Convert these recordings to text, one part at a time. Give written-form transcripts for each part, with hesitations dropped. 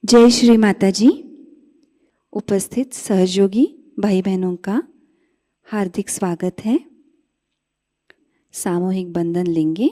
जय श्री माता जी। उपस्थित सहयोगी भाई बहनों का हार्दिक स्वागत है। सामूहिक बंधन लेंगे।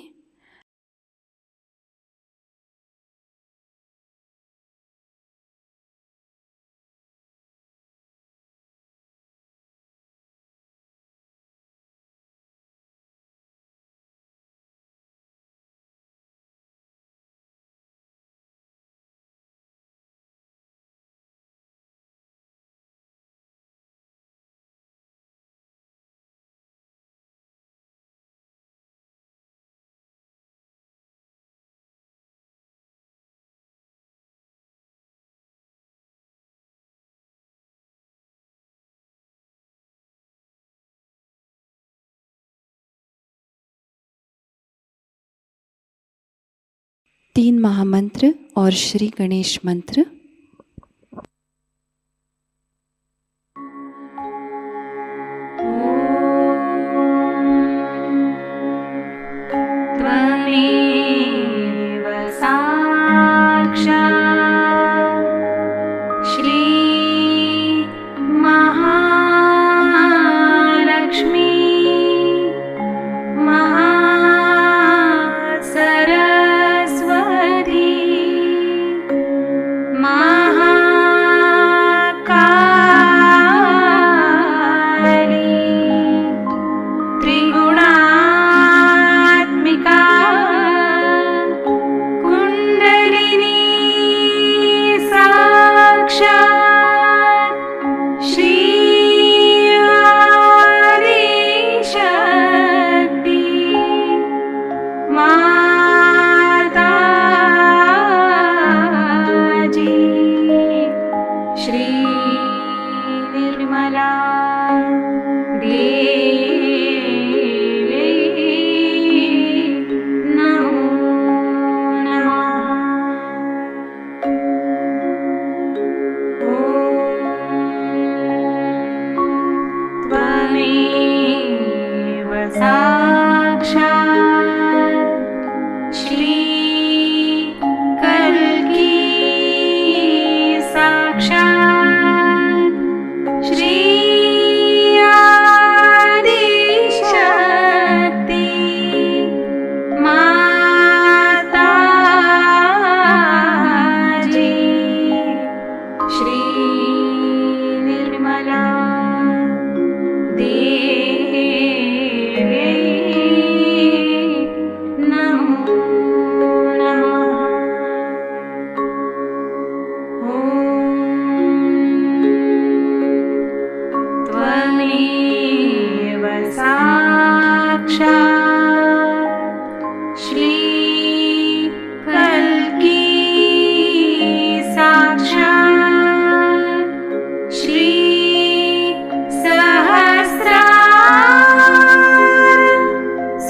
तीन महामंत्र और श्री गणेश मंत्र। त्वमेव साक्षात् श्री महालक्ष्मी महासरस्वती महाकाली त्रिगुणात्मिका कुंडलिनी साक्षात् श्री आदिशक्ति माताजी श्री निर्मला देवी नमो नमः। त्वमेव साक्षात् श्री कल्की साक्षात् श्री आदिशक्ति माताजी श्री निर्मला देवी नमो नमः। त्वमेव साक्षात् श्री कल्की साक्षात् श्री सहस्रार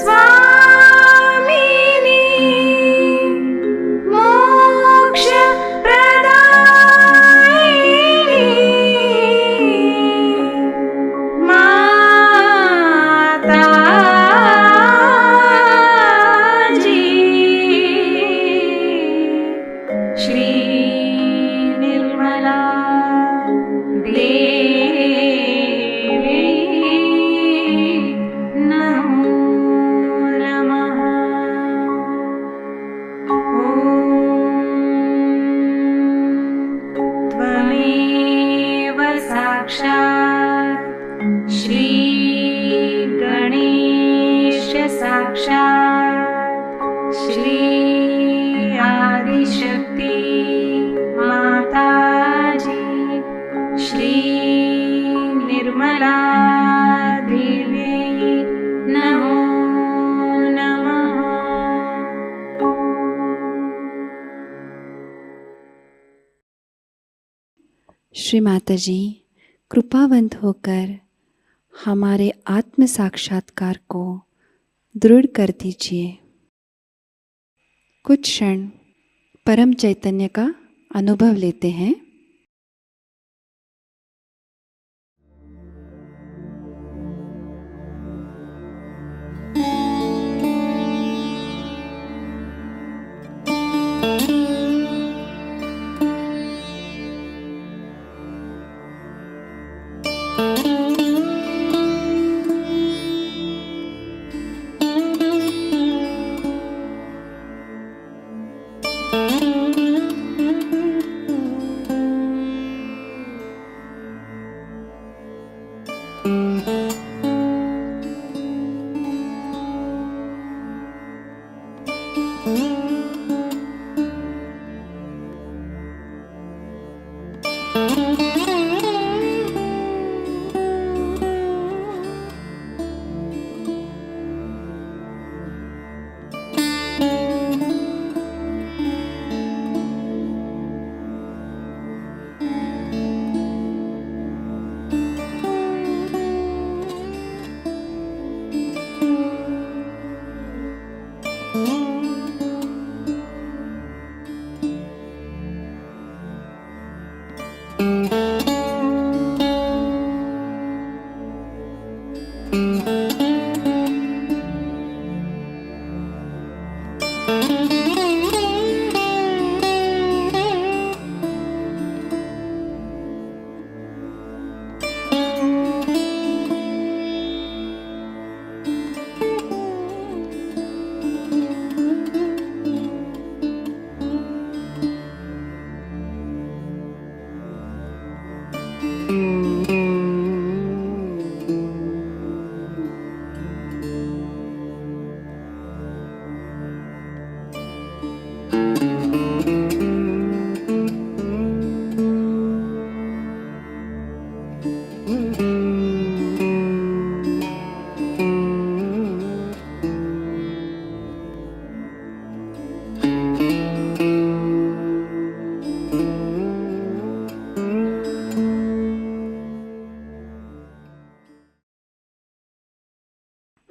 स्वामिनी मोक्ष प्रदायिनी माताजी श्री निर्मला देवी नमो नमः। त्वमेव साक्षात् श्री गणेश साक्षात् श्री आदिशक्ति माताजी श्री निर्मला देवी नमो नमः। श्री माता जी कृपावंत होकर हमारे आत्म साक्षात्कार को दृढ़ कर दीजिए। कुछ क्षण परम चैतन्य का अनुभव लेते हैं।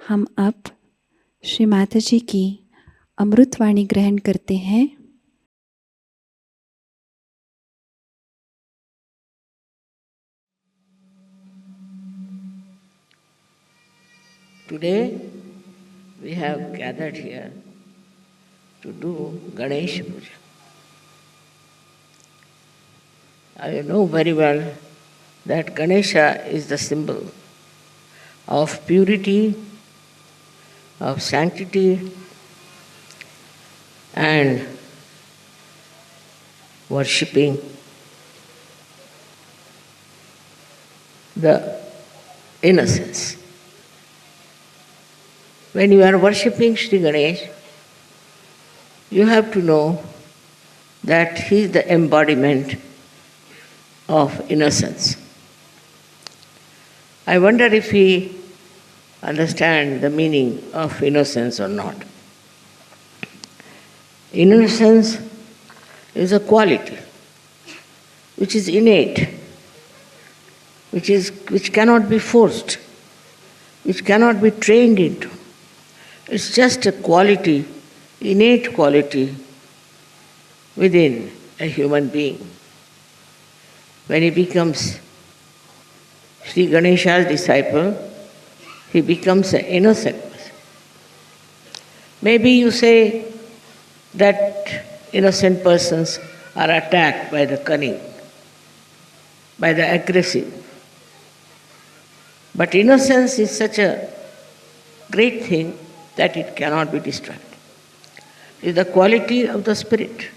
हम अब श्री माता जी की अमृतवाणी ग्रहण करते हैं। Today we have gathered here to do Ganesh Puja. I know very well that Ganesha is the symbol of purity, of sanctity, and worshipping the innocence. When you are worshipping Sri Ganesh, you have to know that he is the embodiment of innocence. I wonder if we understand the meaning of innocence or not. Innocence is a quality which is innate, which cannot be forced, which cannot be trained into. It's just a quality, innate quality within a human being. When he becomes Sri Ganesha's disciple, he becomes an innocent person. Maybe you say that innocent persons are attacked by the cunning, by the aggressive. But innocence is such a great thing that it cannot be destroyed. It is the quality of the spirit.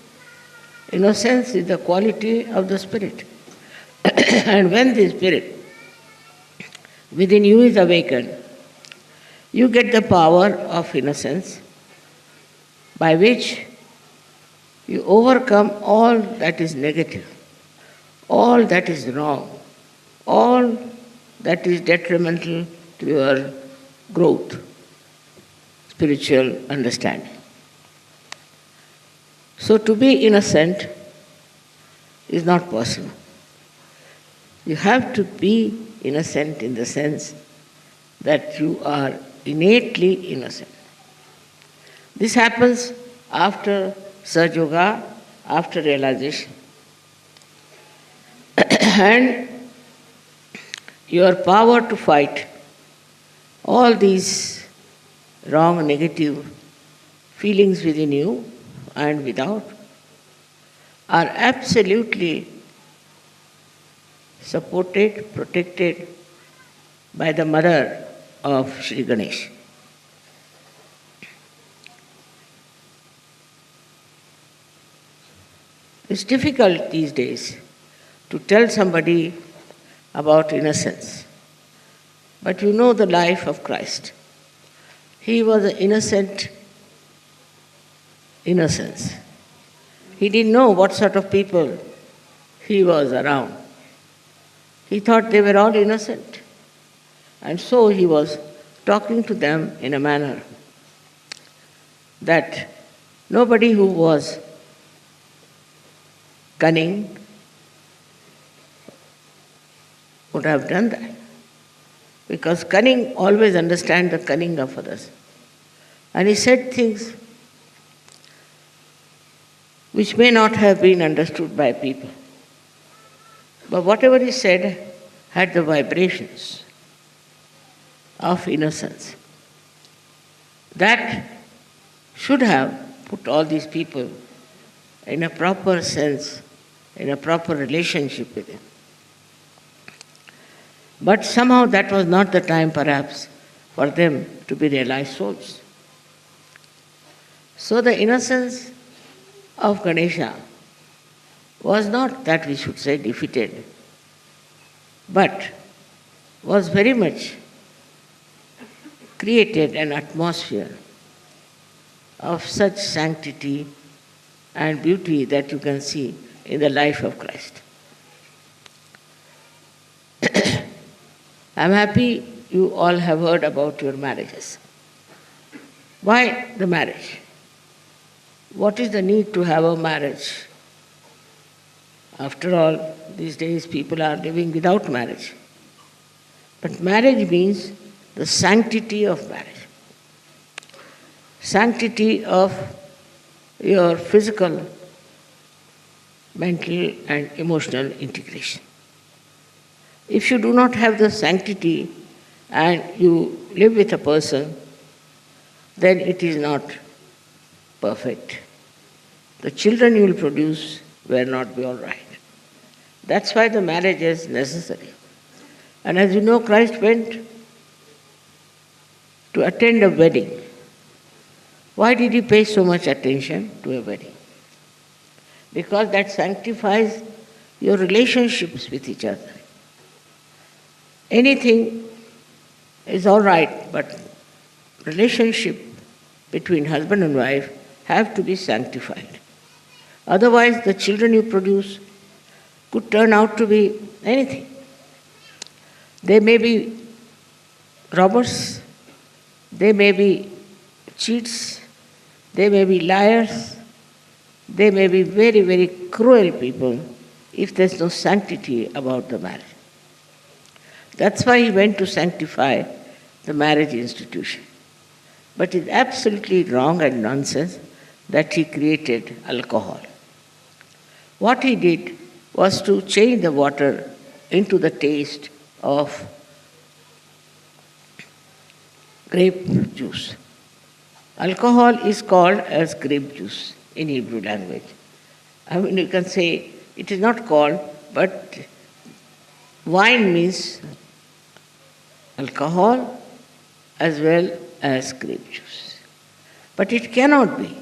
Innocence is the quality of the spirit. And when the spirit within you is awakened, you get the power of innocence by which you overcome all that is negative, all that is wrong, all that is detrimental to your growth, spiritual understanding. So to be innocent is not possible. You have to be innocent in the sense that you are innately innocent. This happens after Sahaja Yoga, after realization. And your power to fight all these wrong, negative feelings within you and without are absolutely supported, protected by the mother of Sri Ganesh. It's difficult these days to tell somebody about innocence. But you know the life of Christ. He was an innocence. He didn't know what sort of people he was around. He thought they were all innocent. And so he was talking to them in a manner that nobody who was cunning would have done that. Because cunning always understands the cunning of others. And he said things which may not have been understood by people. But whatever he said had the vibrations of innocence. That should have put all these people in a proper sense, in a proper relationship with him. But somehow that was not the time, perhaps, for them to be realized souls. So the innocence of Ganesha was not that we should say defeated, but was very much created an atmosphere of such sanctity and beauty that you can see in the life of Christ. I'm happy you all have heard about your marriages. Why the marriage? What is the need to have a marriage? After all, these days people are living without marriage. But marriage means the sanctity of marriage. Sanctity of your physical, mental and emotional integration. If you do not have the sanctity and you live with a person, then it is not perfect. The children you will produce will not be all right. That's why the marriage is necessary. And as you know, Christ went to attend a wedding. Why did he pay so much attention to a wedding? Because that sanctifies your relationships with each other. Anything is all right, but relationship between husband and wife have to be sanctified. Otherwise, the children you produce could turn out to be anything. They may be robbers, they may be cheats, they may be liars, they may be very, very cruel people if there's no sanctity about the marriage. That's why he went to sanctify the marriage institution. But it's absolutely wrong and nonsense that he created alcohol. What he did was to change the water into the taste of grape juice. Alcohol is called as grape juice in Hebrew language. I mean, you can say it is not called, but wine means alcohol as well as grape juice. But it cannot be,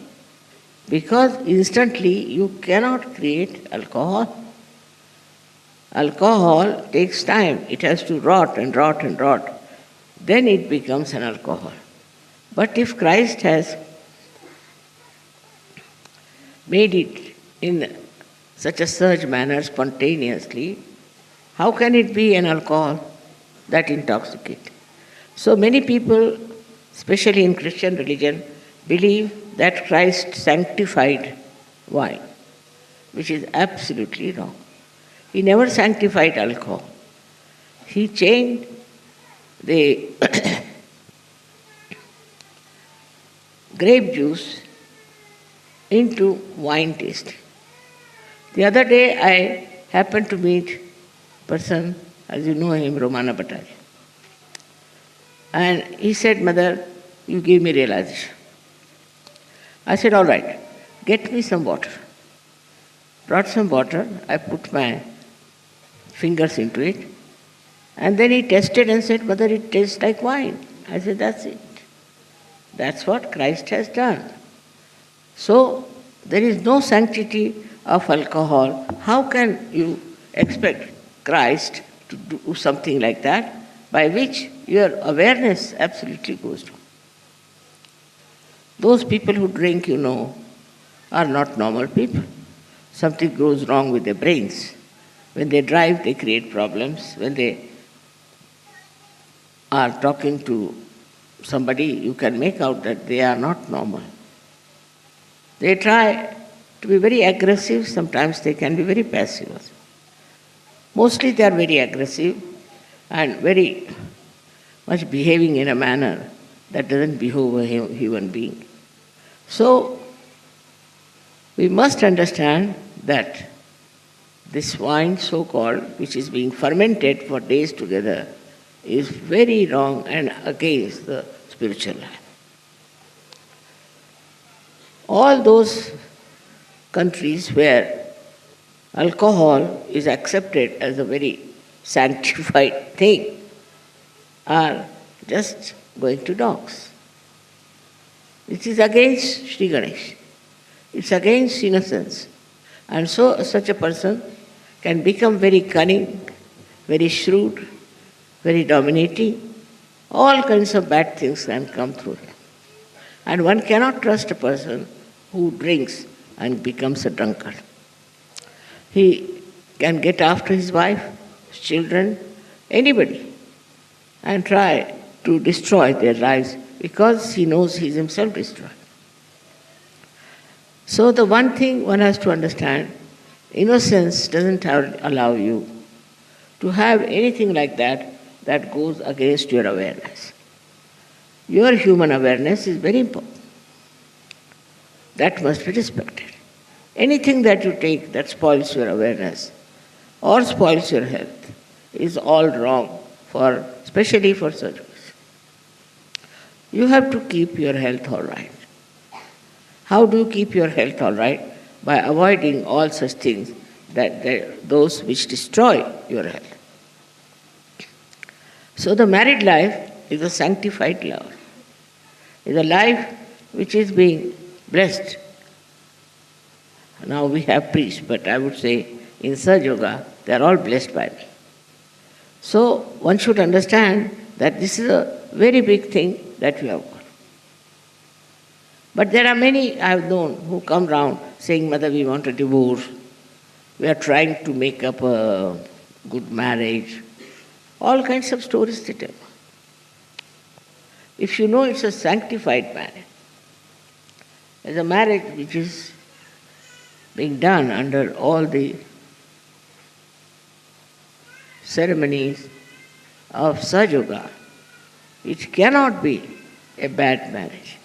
because instantly you cannot create alcohol. Alcohol takes time. It has to rot and rot and rot. Then it becomes an alcohol. But if Christ has made it in such a surge manner spontaneously, how can it be an alcohol that intoxicates? So many people, especially in Christian religion, believe that Christ sanctified wine, which is absolutely wrong. He never sanctified alcohol. He changed the grape juice into wine taste. The other day I happened to meet a person, as you know him, Romana Bhattacharya. And he said, "Mother, you give me realization." I said, "All right, get me some water." Brought some water, I put my fingers into it, and then he tested and said, "Mother, it tastes like wine." I said, "That's it. That's what Christ has done." So there is no sanctity of alcohol, how can you expect Christ to do something like that by which your awareness absolutely goes down? Those people who drink, are not normal people. Something goes wrong with their brains. When they drive, they create problems. When they are talking to somebody, you can make out that they are not normal. They try to be very aggressive, sometimes they can be very passive also. Mostly they are very aggressive and very much behaving in a manner that doesn't behove a human being. So, we must understand that this wine, so-called, which is being fermented for days together, is very wrong and against the spiritual life. All those countries where alcohol is accepted as a very sanctified thing are just going to dogs. It is against Sri Ganesh. It's against innocence. And so such a person can become very cunning, very shrewd, very dominating. All kinds of bad things can come through him. And one cannot trust a person who drinks and becomes a drunkard. He can get after his wife, his children, anybody, and try to destroy their lives because he knows he is himself destroyed. So the one thing one has to understand, innocence doesn't allow you to have anything like that that goes against your awareness. Your human awareness is very important. That must be respected. Anything that you take that spoils your awareness or spoils your health is all wrong, especially for surgeries. You have to keep your health all right. How do you keep your health all right? By avoiding all such things, those which destroy your health. So the married life is a sanctified life. It's a life which is being blessed. Now we have priests, but I would say in Sahaja Yoga, they are all blessed by me. So one should understand that this is a very big thing that we have got. But there are many I have known who come round saying, Mother, we want a divorce. We are trying to make up a good marriage. All kinds of stories they tell. If you know it's a sanctified marriage, it's a marriage which is being done under all the ceremonies of Sahaja Yoga, it cannot be a bad marriage.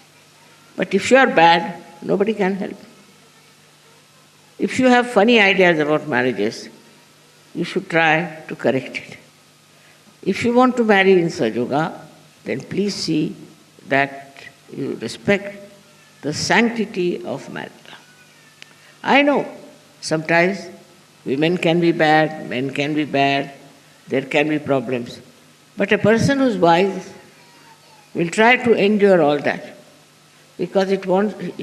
But if you are bad, nobody can help you. If you have funny ideas about marriages, you should try to correct it. If you want to marry in Sahaja Yoga, then please see that you respect the sanctity of marriage. I know sometimes women can be bad, men can be bad, there can be problems. But a person who's wise will try to endure all that because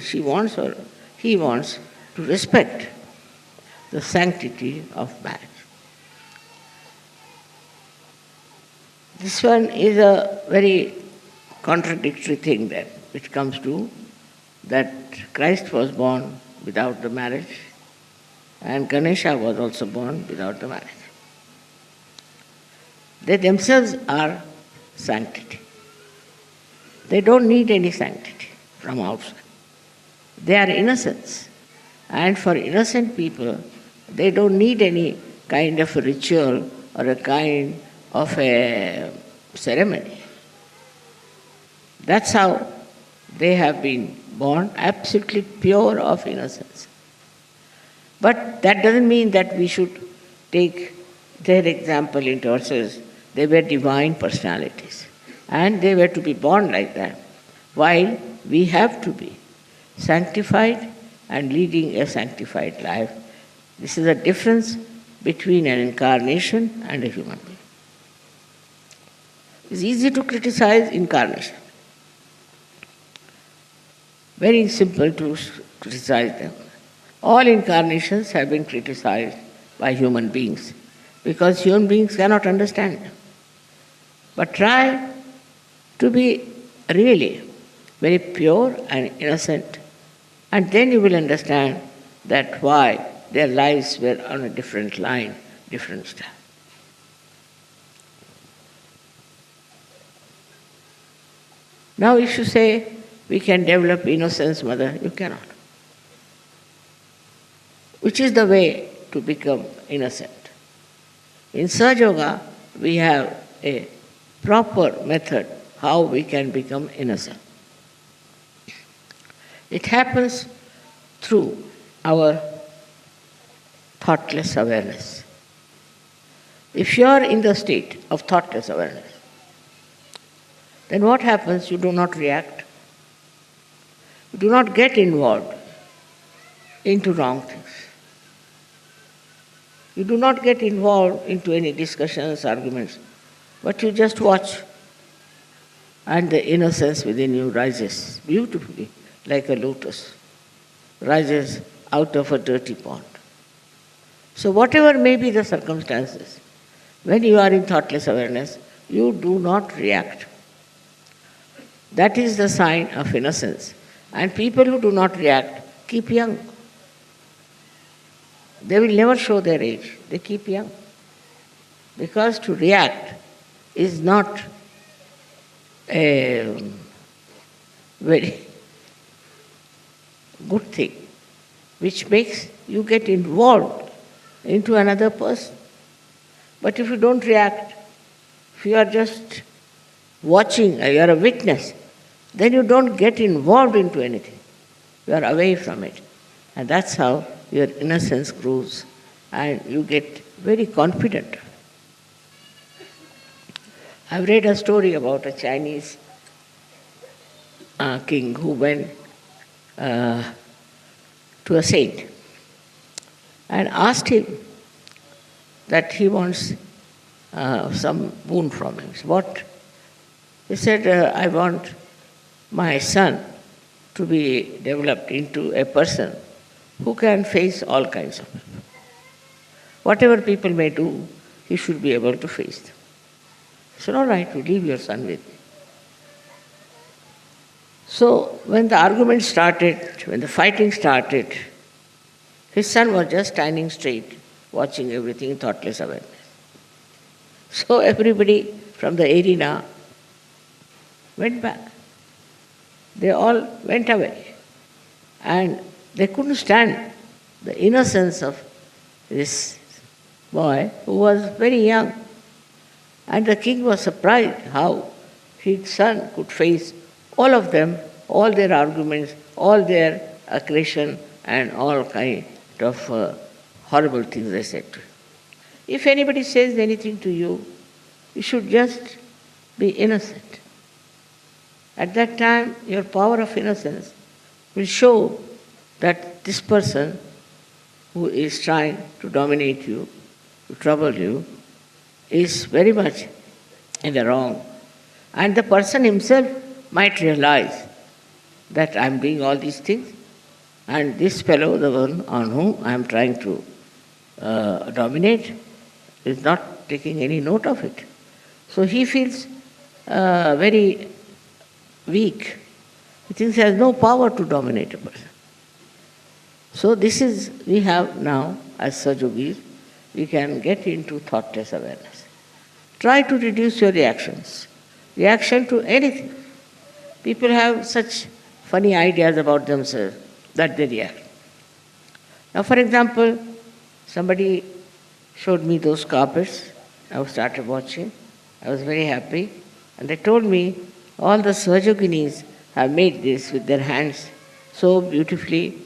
she wants or he wants to respect the sanctity of marriage. This one is a very contradictory thing then, which comes to that Christ was born without the marriage and Ganesha was also born without the marriage. They themselves are sanctity. They don't need any sanctity from outside. They are innocents. And for innocent people, they don't need any kind of a ritual or a kind of a ceremony. That's how they have been born, absolutely pure of innocence. But that doesn't mean that we should take their example into ourselves. They were divine personalities. And they were to be born like that, while we have to be sanctified and leading a sanctified life. This is a difference between an incarnation and a human being. It's easy to criticize incarnation. Very simple to criticize them. All incarnations have been criticized by human beings because human beings cannot understand them. But try to be really very pure and innocent, and then you will understand that why their lives were on a different line, different style. Now if you say, we can develop innocence, mother, you cannot. Which is the way to become innocent? In Sahaja Yoga, we have a proper method how we can become innocent. It happens through our thoughtless awareness. If you are in the state of thoughtless awareness, then what happens? You do not react. You do not get involved into wrong things. You do not get involved into any discussions, arguments, but you just watch, and the innocence within you rises beautifully like a lotus, rises out of a dirty pond. So whatever may be the circumstances, when you are in thoughtless awareness, you do not react. That is the sign of innocence. And people who do not react keep young. They will never show their age. They keep young. Because to react is not a very good thing, which makes you get involved into another person. But if you don't react, if you are just watching, you are a witness, then you don't get involved into anything. You are away from it. And that's how your innocence grows and you get very confident. I've read a story about a Chinese king who went to a saint and asked him that he wants some boon from him. What? He said, I want my son to be developed into a person who can face all kinds of people. Whatever people may do, he should be able to face them. He said, all right, you leave your son with me. So when the argument started, when the fighting started, his son was just standing straight, watching everything in thoughtless awareness. So everybody from the arena went back. They all went away. And they couldn't stand the innocence of this boy who was very young. And the king was surprised how his son could face all of them, all their arguments, all their aggression and all kind of horrible things they said to him. If anybody says anything to you, you should just be innocent. At that time, your power of innocence will show that this person who is trying to dominate you, to trouble you, is very much in the wrong. And the person himself might realize that I am doing all these things, and this fellow, the one on whom I am trying to dominate, is not taking any note of it. So he feels very weak. He thinks he has no power to dominate a person. So this is, we have now, as Sahaja Yogis, we can get into thoughtless awareness. Try to reduce your reactions. Reaction to anything. People have such funny ideas about themselves that they react. Now, for example, somebody showed me those carpets. I started watching. I was very happy. And they told me all the Sahaja Yoginis have made this with their hands so beautifully.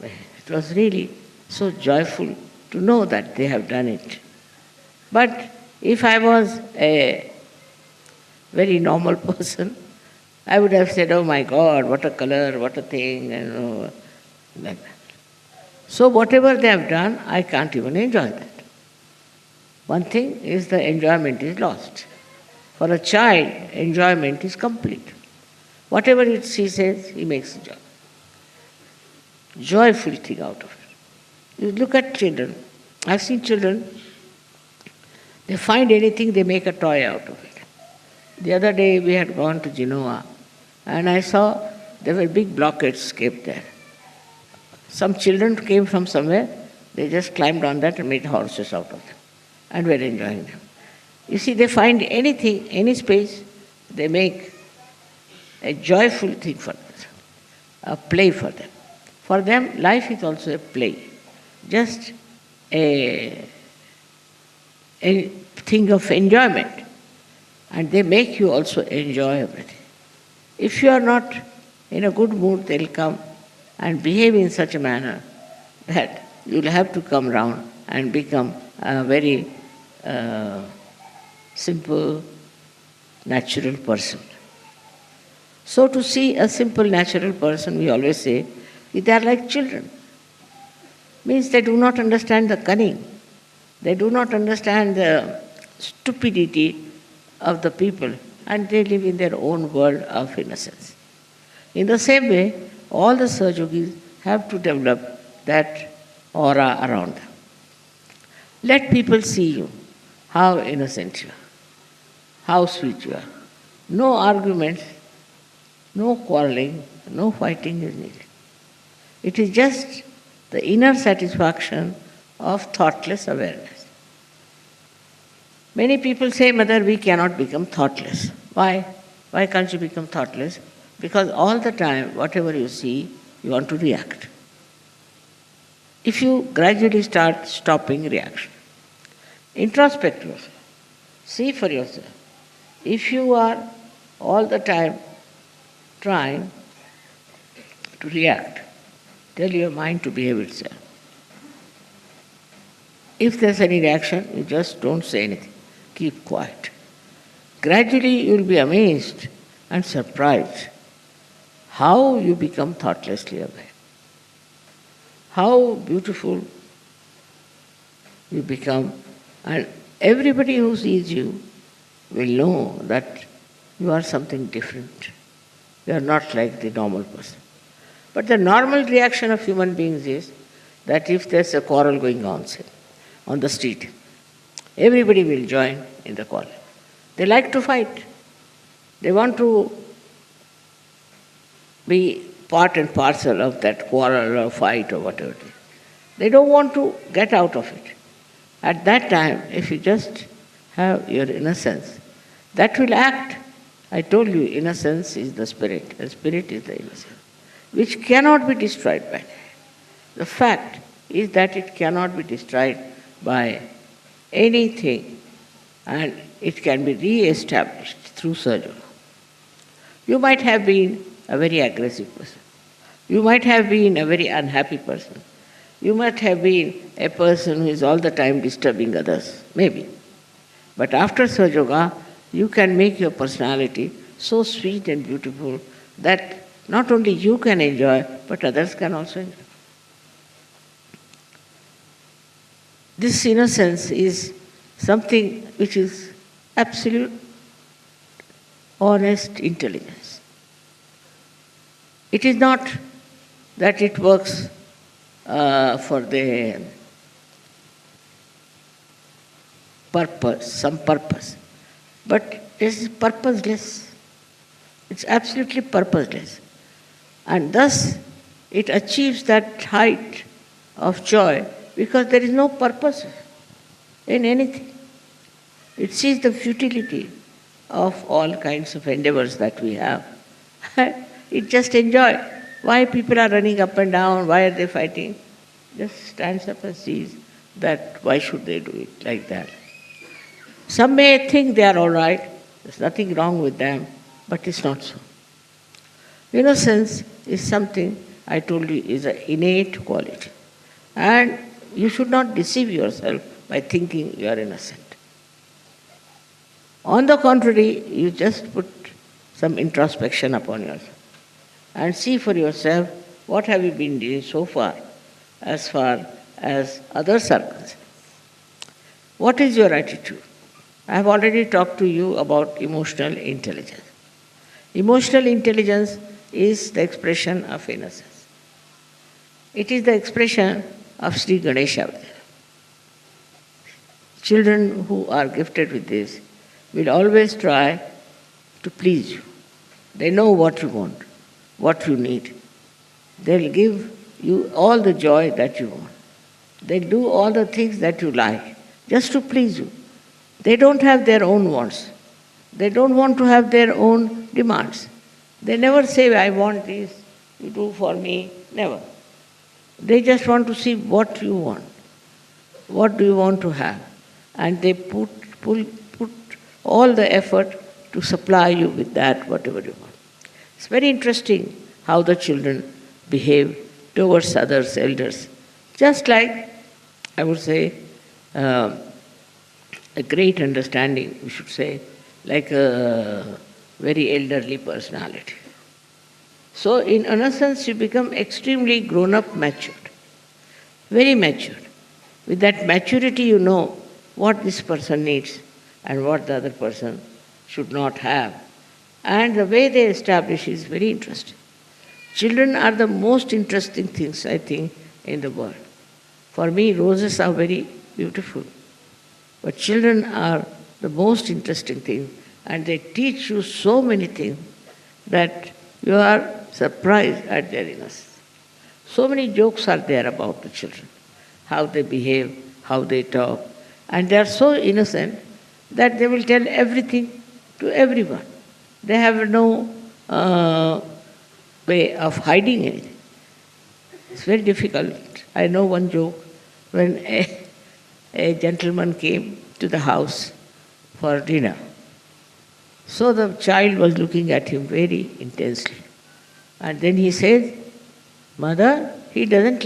It was really so joyful to know that they have done it. But if I was a very normal person, I would have said, oh my God, what a color, what a thing, and like that. So whatever they have done, I can't even enjoy that. One thing is the enjoyment is lost. For a child, enjoyment is complete. Whatever he says, he makes a joyful thing out of it. You look at children. I've seen children, they find anything, they make a toy out of it. The other day we had gone to Genoa and I saw there were big blockades kept there. Some children came from somewhere, they just climbed on that and made horses out of them and were enjoying them. You see, they find anything, any space, they make a joyful thing for them, a play for them. For them, life is also a play, just a thing of enjoyment. And they make you also enjoy everything. If you are not in a good mood, they'll come and behave in such a manner that you'll have to come round and become a very simple, natural person. So to see a simple, natural person, we always say, they are like children. Means they do not understand the cunning. They do not understand the stupidity of the people, and they live in their own world of innocence. In the same way, all the Sahajogis have to develop that aura around them. Let people see you, how innocent you are, how sweet you are. No arguments, no quarreling, no fighting is needed. It is just the inner satisfaction of thoughtless awareness. Many people say, Mother, we cannot become thoughtless. Why? Why can't you become thoughtless? Because all the time, whatever you see, you want to react. If you gradually start stopping reaction, introspect yourself, see for yourself. If you are all the time trying to react, tell your mind to behave itself. If there's any reaction, you just don't say anything. Keep quiet. Gradually you will be amazed and surprised how you become thoughtlessly aware. How beautiful you become, and everybody who sees you will know that you are something different. You are not like the normal person. But the normal reaction of human beings is that if there's a quarrel going on, say, on the street, everybody will join in the quarrel. They like to fight. They want to be part and parcel of that quarrel or fight or whatever it is. They don't want to get out of it. At that time, if you just have your innocence, that will act. I told you, innocence is the spirit, and spirit is the innocence, which cannot be destroyed by that. The fact is that it cannot be destroyed by anything, and it can be re-established through surgery. You might have been a very aggressive person. You might have been a very unhappy person. You might have been a person who is all the time disturbing others, maybe. But after Sahaja Yoga, you can make your personality so sweet and beautiful that not only you can enjoy, but others can also enjoy. This innocence is something which is absolute, honest intelligence. It is not that it works for the purpose, some purpose, but it is purposeless. It's absolutely purposeless. And thus it achieves that height of joy because there is no purpose in anything. It sees the futility of all kinds of endeavors that we have. It just enjoys. Why people are running up and down, why are they fighting? Just stands up and sees that why should they do it like that. Some may think they are all right, there's nothing wrong with them, but it's not so. Innocence is something, I told you, is an innate quality. And you should not deceive yourself by thinking you are innocent. On the contrary, you just put some introspection upon yourself and see for yourself what have you been doing so far as others are concerned. What is your attitude? I have already talked to you about emotional intelligence. Emotional intelligence is the expression of innocence. It is the expression of Sri Ganesha. Children who are gifted with this will always try to please you. They know what you want, what you need. They'll give you all the joy that you want. They'll do all the things that you like, just to please you. They don't have their own wants. They don't want to have their own demands. They never say, I want this, you do for me, never. They just want to see what you want. What do you want to have? And they put all the effort to supply you with that, whatever you want. It's very interesting how the children behave towards others, elders. Just like, I would say, a great understanding, we should say, like a very elderly personality. So in innocence you become extremely grown-up, matured, very matured. With that maturity you know what this person needs and what the other person should not have. And the way they establish is very interesting. Children are the most interesting things, I think, in the world. For me, roses are very beautiful. But children are the most interesting thing, and they teach you so many things that you are surprised at their innocence. So many jokes are there about the children, how they behave, how they talk, and they are so innocent that they will tell everything to everyone. They have no way of hiding anything. It's very difficult. I know one joke when a gentleman came to the house for dinner. So the child was looking at him very intensely. And then he said, Mother, he doesn't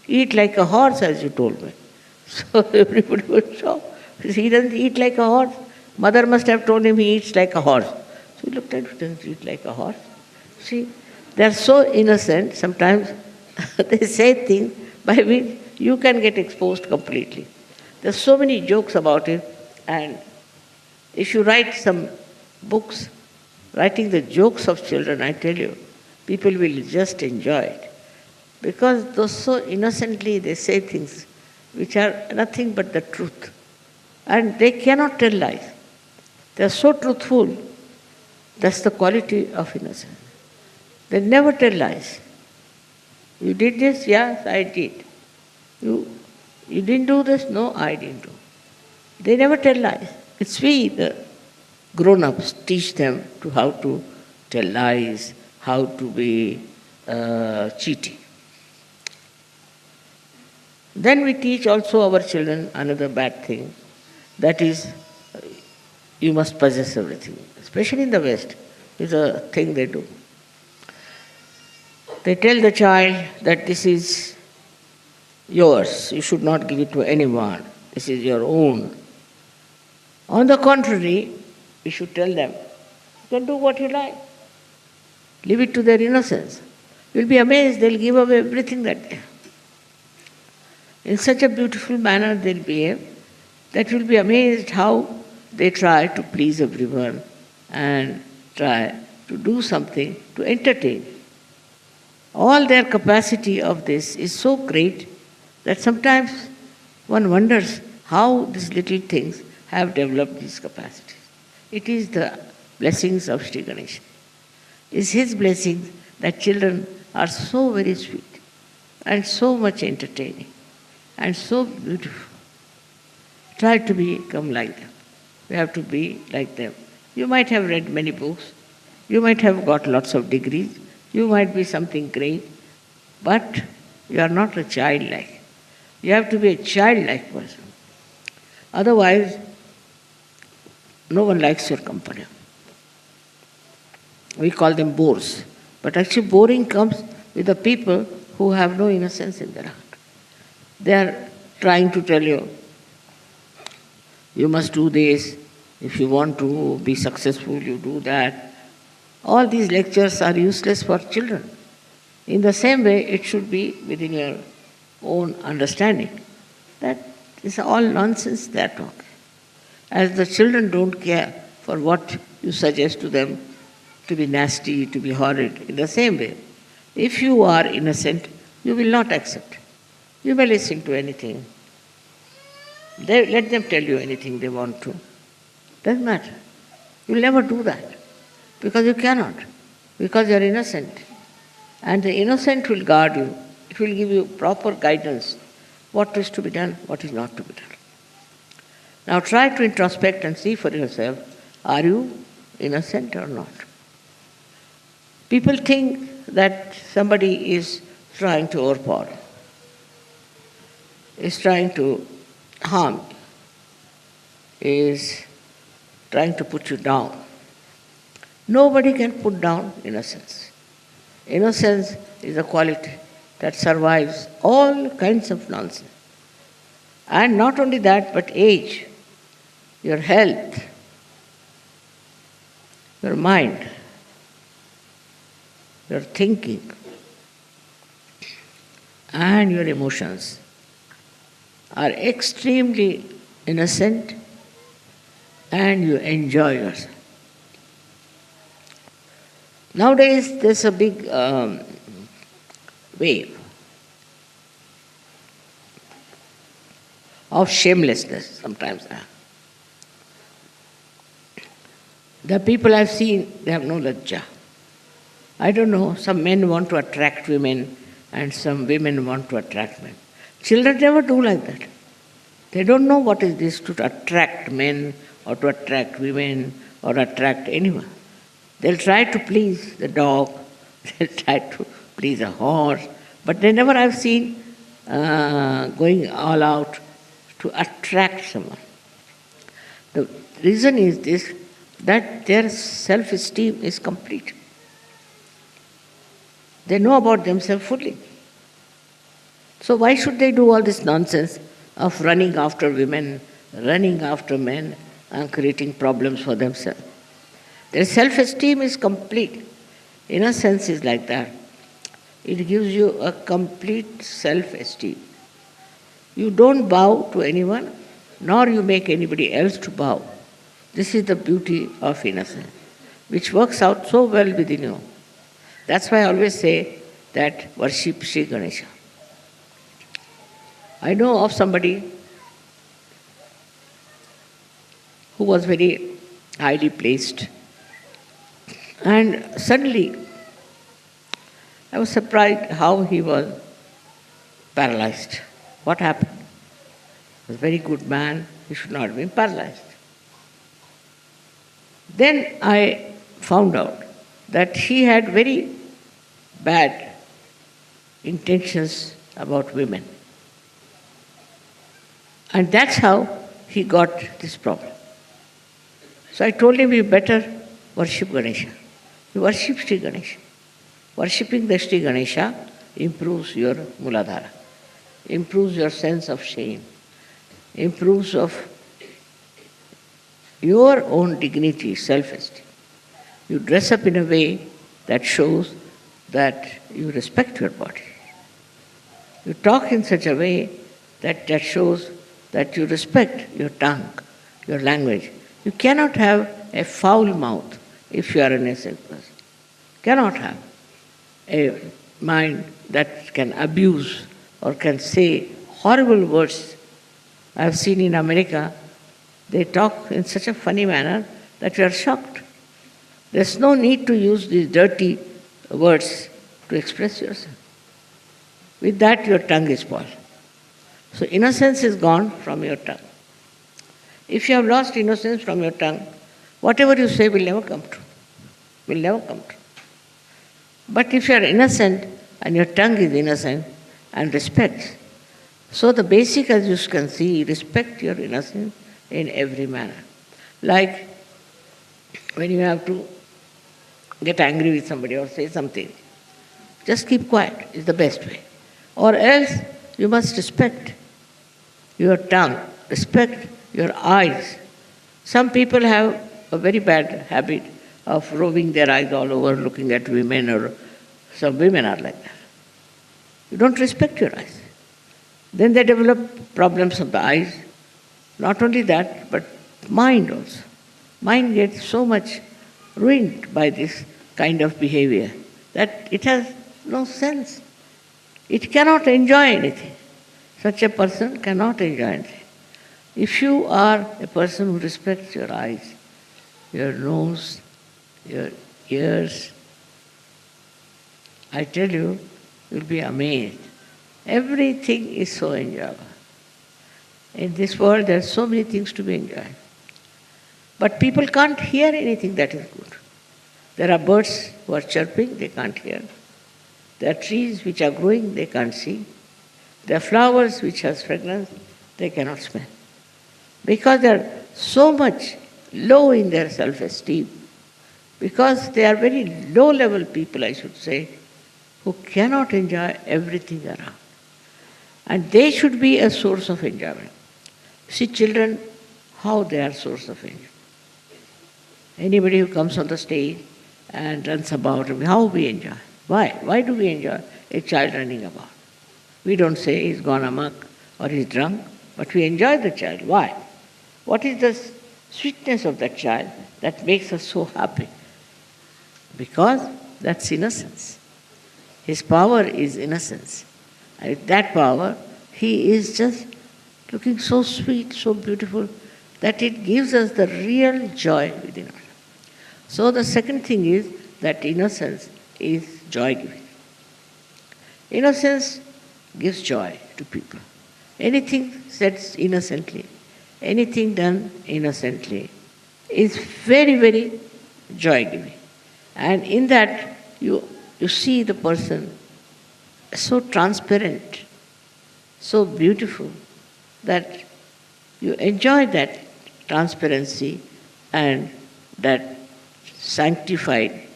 eat like a horse as you told me. So everybody was shocked. He doesn't eat like a horse. Mother must have told him he eats like a horse. So he looked at him, he doesn't eat like a horse. See, they are so innocent, sometimes they say things by which you can get exposed completely. There are so many jokes about it, and if you write some books, writing the jokes of children, I tell you, people will just enjoy it. Because those so innocently they say things which are nothing but the truth. And they cannot tell lies. They are so truthful. That's the quality of innocence. They never tell lies. You did this? Yes, I did. You didn't do this? No, I didn't do. They never tell lies. It's we, the grown-ups, teach them to how to tell lies, how to be cheating. Then we teach also our children another bad thing, that is, you must possess everything. Especially in the West, is a thing they do. They tell the child that this is yours, you should not give it to anyone, this is your own. On the contrary, we should tell them, you can do what you like. Leave it to their innocence. You'll be amazed, they'll give away everything that they have. In such a beautiful manner they'll behave that you'll be amazed how they try to please everyone and try to do something to entertain. All their capacity of this is so great that sometimes one wonders how these little things have developed these capacities. It is the blessings of Sri Ganesha. It's his blessings that children are so very sweet and so much entertaining and so beautiful. Try to become like them. We have to be like them. You might have read many books. You might have got lots of degrees. You might be something great. But you are not a childlike. You have to be a childlike person. Otherwise, no one likes your company. We call them bores. But actually boring comes with the people who have no innocence in their heart. They are trying to tell you, you must do this, if you want to be successful, you do that. All these lectures are useless for children. In the same way, it should be within your own understanding. That is all nonsense they are talking. As the children don't care for what you suggest to them to be nasty, to be horrid, in the same way, if you are innocent, you will not accept. You may listen to anything. Let them tell you anything they want to. Doesn't matter. You'll never do that. Because you cannot. Because you're innocent. And the innocent will guard you. It will give you proper guidance. What is to be done, what is not to be done. Now try to introspect and see for yourself, are you innocent or not? People think that somebody is trying to overpower, is trying to harm, is trying to put you down. Nobody can put down innocence. Innocence is a quality that survives all kinds of nonsense. And not only that, but age, your health, your mind, your thinking, and your emotions are extremely innocent, and you enjoy yourself. Nowadays, there's a big wave of shamelessness sometimes. The people I've seen, they have no lajja. I don't know, some men want to attract women and some women want to attract men. Children never do like that. They don't know what is this to attract men or to attract women or attract anyone. They'll try to please the dog, they'll try to please a horse, but they never have seen going all out to attract someone. The reason is this, that their self-esteem is complete. They know about themselves fully. So why should they do all this nonsense of running after women, running after men, and creating problems for themselves? Their self-esteem is complete. Innocence is like that. It gives you a complete self-esteem. You don't bow to anyone, nor you make anybody else to bow. This is the beauty of innocence, which works out so well within you. That's why I always say that worship Sri Ganesha. I know of somebody who was very highly placed, and suddenly I was surprised how he was paralyzed. What happened? He was a very good man, he should not have been paralyzed. Then I found out that he had very bad intentions about women. And that's how he got this problem. So I told him, you better worship Ganesha. You worship Sri Ganesha. Worshipping the Sri Ganesha improves your Muladhara, improves your sense of shame, improves of your own dignity, self-esteem. You dress up in a way that shows that you respect your body. You talk in such a way that shows that you respect your tongue, your language. You cannot have a foul mouth if you are an innocent person. Cannot have a mind that can abuse or can say horrible words. I have seen in America, they talk in such a funny manner that you are shocked. There's no need to use these dirty words to express yourself. With that, your tongue is spoiled. So innocence is gone from your tongue. If you have lost innocence from your tongue, whatever you say will never come true. Will never come true. But if you are innocent and your tongue is innocent and respects, so the basic, as you can see, respect your innocence in every manner. Like when you have to get angry with somebody or say something, just keep quiet is the best way. Or else you must respect your tongue, respect your eyes. Some people have a very bad habit of roving their eyes all over, looking at women, or some women are like that. You don't respect your eyes. Then they develop problems of the eyes. Not only that, but mind also. Mind gets so much ruined by this kind of behavior that it has no sense. It cannot enjoy anything. Such a person cannot enjoy anything. If you are a person who respects your eyes, your nose, your ears, I tell you, you'll be amazed. Everything is so enjoyable. In this world, there are so many things to be enjoyed. But people can't hear anything that is good. There are birds who are chirping, they can't hear. There are trees which are growing, they can't see. There are flowers which have fragrance, they cannot smell. Because they are so much low in their self-esteem, because they are very low-level people, I should say, who cannot enjoy everything around. And they should be a source of enjoyment. See children, how they are source of enjoyment. Anybody who comes on the stage and runs about, how we enjoy. Why? Why do we enjoy a child running about? We don't say he's gone amok or he's drunk, but we enjoy the child. Why? What is the sweetness of that child that makes us so happy? Because that's innocence. His power is innocence. And with that power, he is just looking so sweet, so beautiful, that it gives us the real joy within us. So the second thing is that innocence is joy-giving. Innocence gives joy to people. Anything said innocently, anything done innocently is very, very joy-giving. And in that, you see the person so transparent, so beautiful, that you enjoy that transparency and that sanctified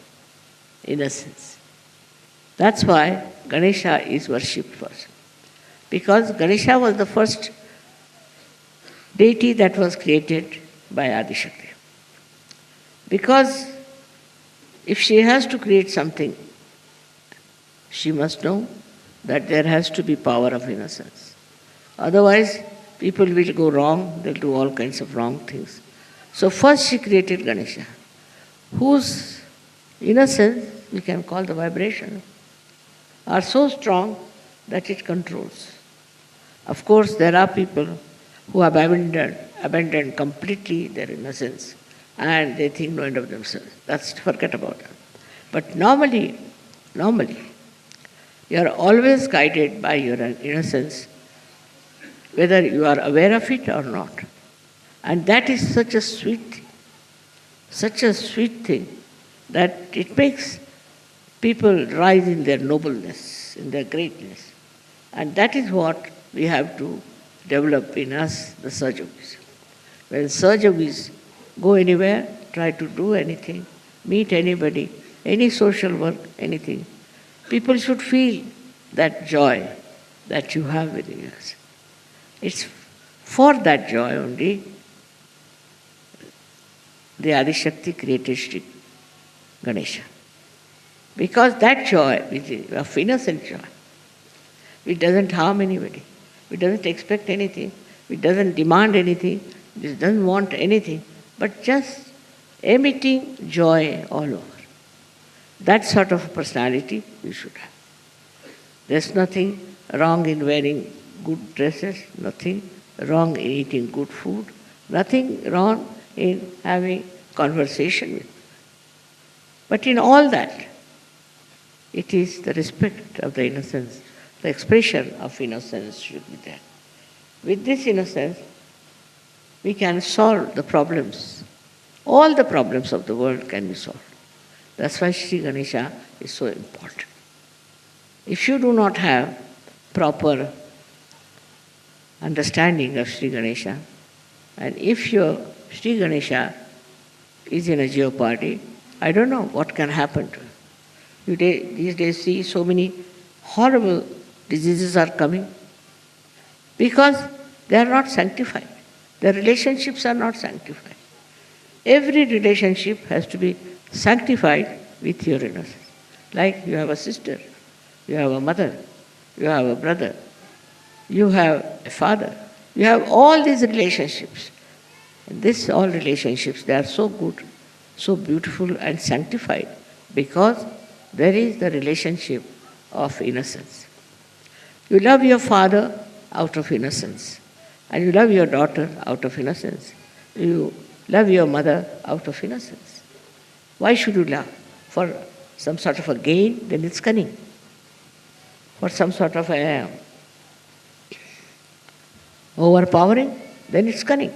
innocence. That's why Ganesha is worshipped first. Because Ganesha was the first deity that was created by Adishakti. Because if she has to create something, she must know that there has to be power of innocence. Otherwise, people will go wrong, they'll do all kinds of wrong things. So first she created Ganesha, whose innocence, we can call the vibration, are so strong that it controls. Of course, there are people who have abandoned completely their innocence and they think no end of themselves. That's forget about that. But normally, you are always guided by your innocence, whether you are aware of it or not. And that is such a sweet thing that it makes people rise in their nobleness, in their greatness. And that is what we have to develop in us, the Sahajogis. When Sahajogis go anywhere, try to do anything, meet anybody, any social work, anything, people should feel that joy that you have within us. It's for that joy only the Adishakti created Shri Ganesha. Because that joy, which is of innocent joy, it doesn't harm anybody, it doesn't expect anything, it doesn't demand anything, it doesn't want anything, but just emitting joy all over. That sort of personality we should have. There's nothing wrong in wearing good dresses, nothing wrong in eating good food, nothing wrong in having conversation with. But in all that, it is the respect of the innocence, the expression of innocence should be there. With this innocence, we can solve the problems. All the problems of the world can be solved. That's why Shri Ganesha is so important. If you do not have proper understanding of Shri Ganesha, and if your Shri Ganesha is in a jeopardy, I don't know what can happen to you. These days see so many horrible diseases are coming because they are not sanctified. The relationships are not sanctified. Every relationship has to be sanctified with your innocence. Like you have a sister, you have a mother, you have a brother, you have a father, you have all these relationships. And all relationships, they are so good, so beautiful and sanctified because there is the relationship of innocence. You love your father out of innocence. And you love your daughter out of innocence. You love your mother out of innocence. Why should you love? For some sort of a gain, then it's cunning. For some sort of a overpowering, then it's cunning.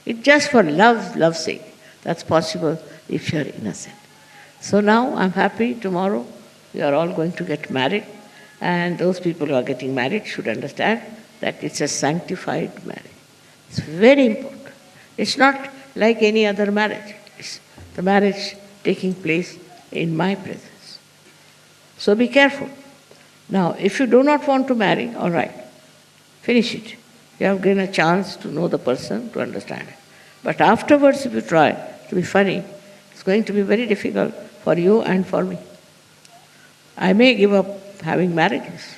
It's just for love's sake. That's possible if you're innocent. So now I'm happy tomorrow we are all going to get married, and those people who are getting married should understand that it's a sanctified marriage. It's very important. It's not like any other marriage. It's the marriage taking place in my presence. So be careful. Now, if you do not want to marry, all right, finish it. You have given a chance to know the person, to understand it. But afterwards, if you try to be funny, it's going to be very difficult for you and for me. I may give up having marriages.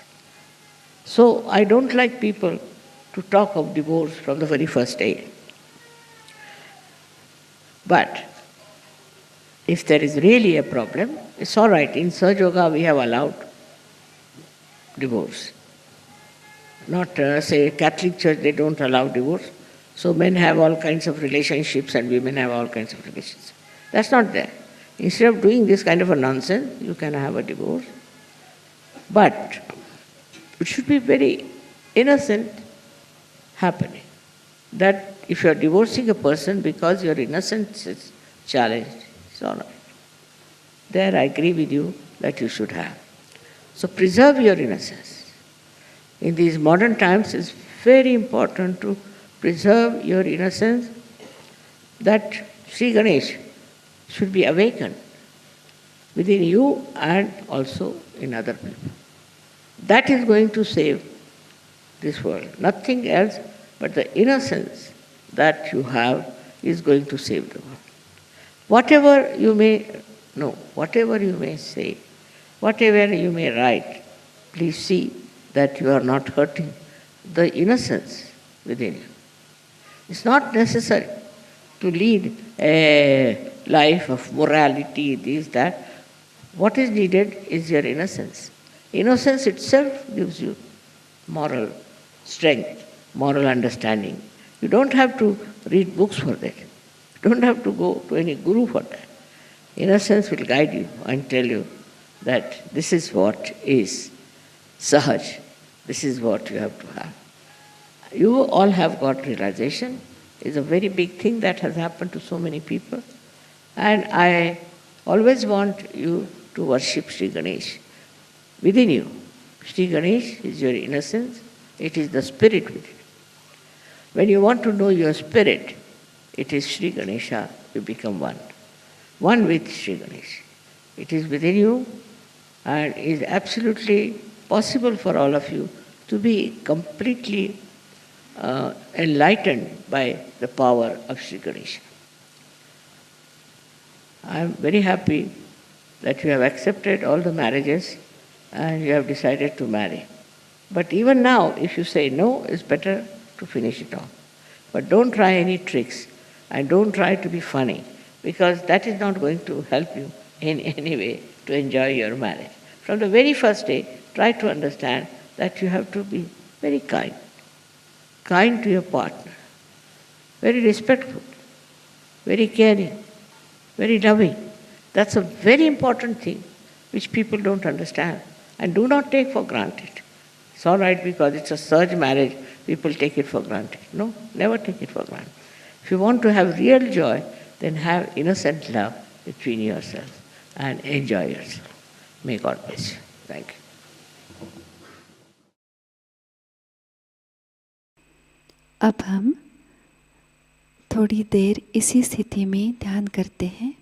So I don't like people to talk of divorce from the very first day. But if there is really a problem, it's all right. In Sahaja Yoga, we have allowed divorce. Not, say, Catholic Church, they don't allow divorce. So men have all kinds of relationships and women have all kinds of relationships. That's not there. Instead of doing this kind of a nonsense, you can have a divorce. But it should be very innocent happening. That if you are divorcing a person because your innocence is challenged, it's all right. There I agree with you that you should have. So preserve your innocence. In these modern times, it's very important to preserve your innocence, that Sri Ganesh should be awakened within you and also in other people. That is going to save this world. Nothing else but the innocence that you have is going to save the world. Whatever you may know, whatever you may say, whatever you may write, please see that you are not hurting the innocence within you. It's not necessary to lead a life of morality, this, that. What is needed is your innocence. Innocence itself gives you moral strength, moral understanding. You don't have to read books for that. You don't have to go to any guru for that. Innocence will guide you and tell you that this is what is Sahaj. This is what you have to have. You all have got realization. It's a very big thing that has happened to so many people. And I always want you to worship Sri Ganesh within you. Sri Ganesh is your innocence. It is the spirit within you. When you want to know your spirit, it is Sri Ganesha. You become one. One with Sri Ganesh. It is within you and is absolutely possible for all of you to be completely enlightened by the power of Sri Ganesha. I am very happy that you have accepted all the marriages and you have decided to marry. But even now, if you say no, it's better to finish it off. But don't try any tricks and don't try to be funny, because that is not going to help you in any way to enjoy your marriage. From the very first day, try to understand that you have to be very kind to your partner, very respectful, very caring, very loving. That's a very important thing which people don't understand and do not take for granted. It's all right because it's a Sahaja marriage, people take it for granted. No, never take it for granted. If you want to have real joy, then have innocent love between yourselves and enjoy yourself. May God bless you. Thank you. अब हम थोड़ी देर इसी स्थिति में ध्यान करते हैं।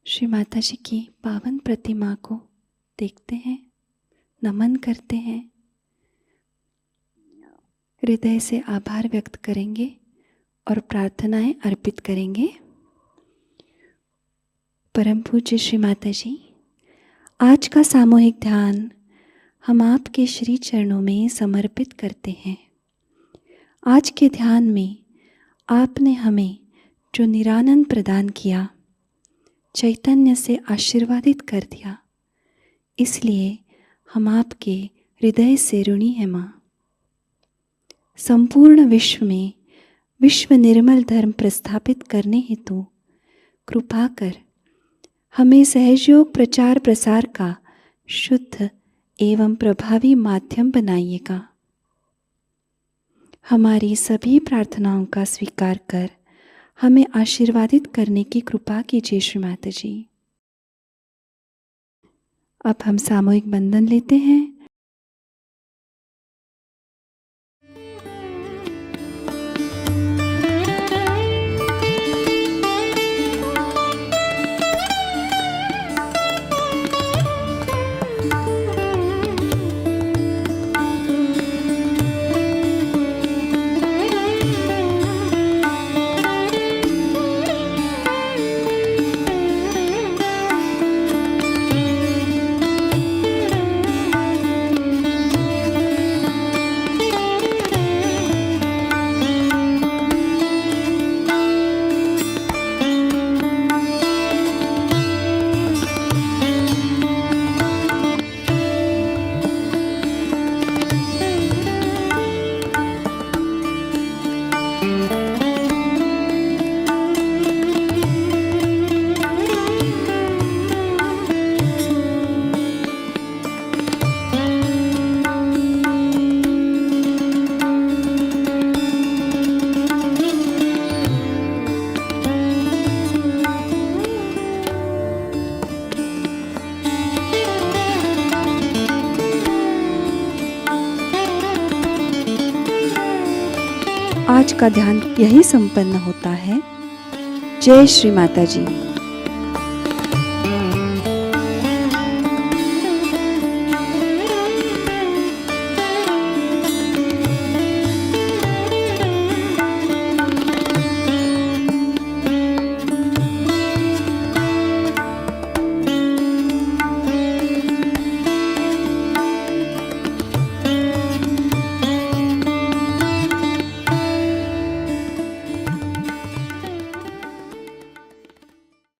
श्री माता जी की पावन प्रतिमा को देखते हैं, नमन करते हैं, हृदय से आभार व्यक्त करेंगे और प्रार्थनाएं अर्पित करेंगे। परम पूज्य श्री माता जी, आज का सामूहिक ध्यान हम आपके श्री चरणों में समर्पित करते हैं। आज के ध्यान में आपने हमें जो निरानंद प्रदान किया, चैतन्य से आशीर्वादित कर दिया, इसलिए हम आपके हृदय से ऋणी हैं माँ। संपूर्ण विश्व में विश्व निर्मल धर्म प्रस्थापित करने हेतु कृपा कर हमें सहयोग प्रचार प्रसार का शुद्ध एवं प्रभावी माध्यम बनाइएगा। हमारी सभी प्रार्थनाओं का स्वीकार कर हमें आशीर्वादित करने की कृपा कीजिए श्री माता जी। अब हम सामूहिक बंधन लेते हैं। आज का ध्यान यही संपन्न होता है। जय श्री माता जी।